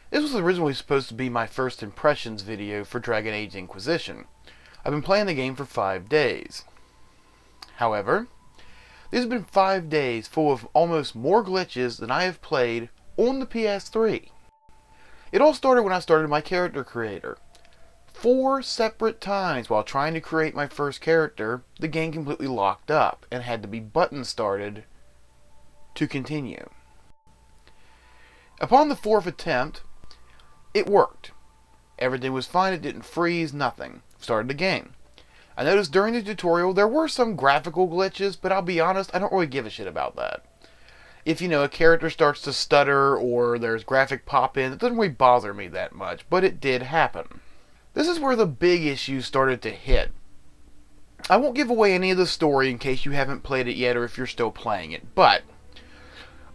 This was originally supposed to be my first impressions video for Dragon Age Inquisition. I've been playing the game for 5 days. However, these have been 5 days full of almost more glitches than I have played on the PS3. It all started when I started my character creator. 4 separate times while trying to create my first character, the game completely locked up and had to be button started to continue. Upon the 4th attempt, it worked. Everything was fine, it didn't freeze, nothing. Started the game. I noticed during the tutorial there were some graphical glitches, but I'll be honest, I don't really give a shit about that. If, a character starts to stutter or there's graphic pop-in, it doesn't really bother me that much, but it did happen. This is where the big issues started to hit. I won't give away any of the story in case you haven't played it yet or if you're still playing it, but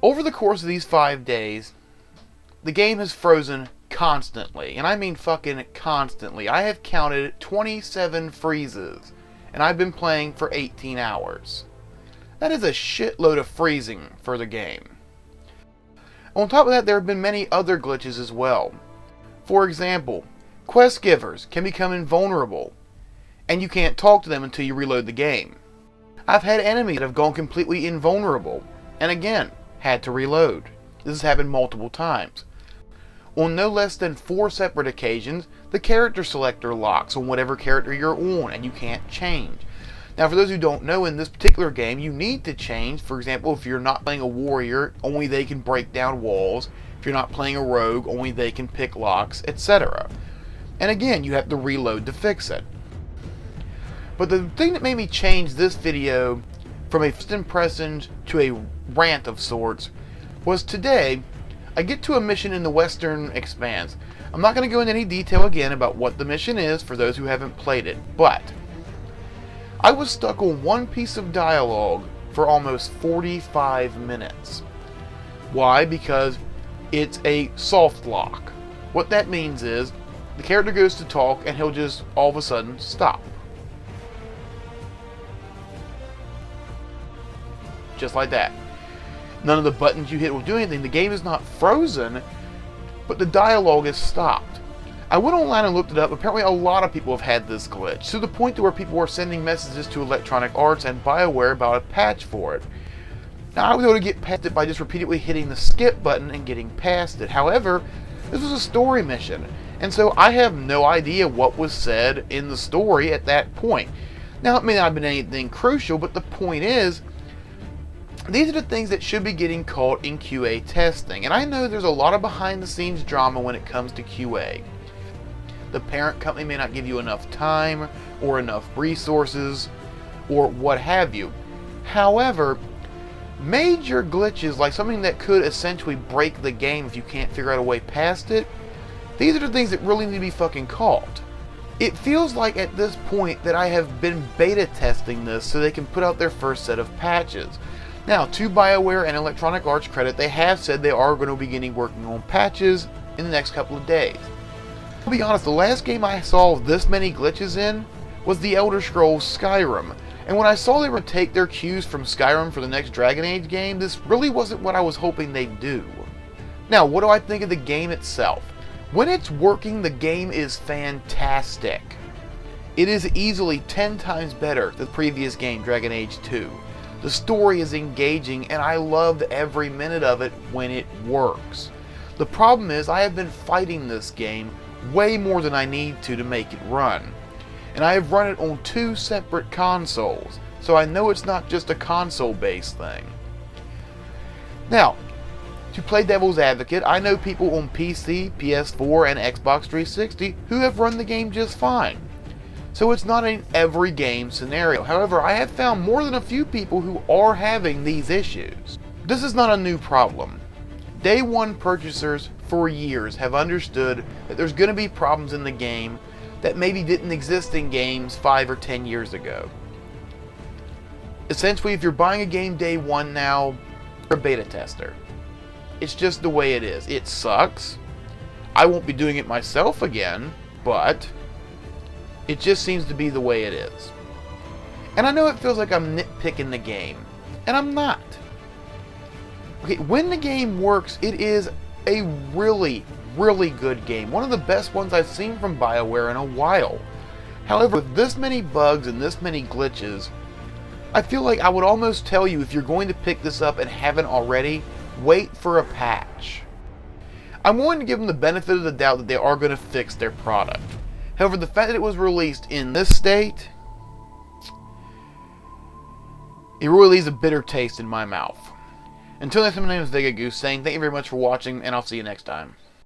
over the course of these 5 days, the game has frozen constantly, and I mean fucking constantly. I have counted 27 freezes, and I've been playing for 18 hours. That is a shitload of freezing for the game. On top of that, there have been many other glitches as well. For example, quest givers can become invulnerable, and you can't talk to them until you reload the game. I've had enemies that have gone completely invulnerable, and again, had to reload. This has happened multiple times. On no less than 4 separate occasions, the character selector locks on whatever character you're on, and you can't change. Now, for those who don't know, in this particular game, you need to change. For example, if you're not playing a warrior, only they can break down walls. If you're not playing a rogue, only they can pick locks, etc. And again, you have to reload to fix it. But the thing that made me change this video from a first impressions to a rant of sorts was today, I get to a mission in the Western Expanse. I'm not going to go into any detail again about what the mission is for those who haven't played it, but I was stuck on one piece of dialogue for almost 45 minutes. Why? Because it's a soft lock. What that means is the character goes to talk and he'll just all of a sudden stop. Just like that. None of the buttons you hit will do anything. The game is not frozen, but the dialogue is stopped. I went online and looked it up. Apparently a lot of people have had this glitch, to the point to where people were sending messages to Electronic Arts and BioWare about a patch for it. Now, I was able to get past it by just repeatedly hitting the skip button and getting past it. However, this was a story mission, and so I have no idea what was said in the story at that point. Now, it may not have been anything crucial, but the point is, these are the things that should be getting caught in QA testing. And I know there's a lot of behind-the-scenes drama when it comes to QA. The parent company may not give you enough time or enough resources or what have you. However, major glitches, like something that could essentially break the game if you can't figure out a way past it, these are the things that really need to be fucking caught. It feels like at this point that I have been beta testing this so they can put out their first set of patches. Now, to BioWare and Electronic Arts credit, they have said they are going to be beginning working on patches in the next couple of days. I'll be honest, the last game I saw this many glitches in was The Elder Scrolls Skyrim. And when I saw they were going to take their cues from Skyrim for the next Dragon Age game, this really wasn't what I was hoping they'd do. Now, what do I think of the game itself? When it's working, the game is fantastic. It is easily 10 times better than the previous game, Dragon Age 2. The story is engaging, and I loved every minute of it when it works. The problem is, I have been fighting this game way more than I need to make it run. And I have run it on 2 separate consoles, so I know it's not just a console-based thing. Now, to play devil's advocate, I know people on PC, PS4, and Xbox 360 who have run the game just fine. So it's not an every game scenario. However, I have found more than a few people who are having these issues. This is not a new problem. Day one purchasers for years have understood that there's going to be problems in the game that maybe didn't exist in games 5 or 10 years ago. Essentially, if you're buying a game day one now, you're a beta tester. It's just the way it is. It sucks. I won't be doing it myself again, but it just seems to be the way it is. And I know it feels like I'm nitpicking the game, and I'm not. Okay, when the game works, it is a really, really good game. One of the best ones I've seen from BioWare in a while. However, with this many bugs and this many glitches, I feel like I would almost tell you, if you're going to pick this up and haven't already, wait for a patch. I'm willing to give them the benefit of the doubt that they are going to fix their product. However, the fact that it was released in this state, it really leaves a bitter taste in my mouth. Until next time, my name is Vega Goose saying thank you very much for watching, and I'll see you next time.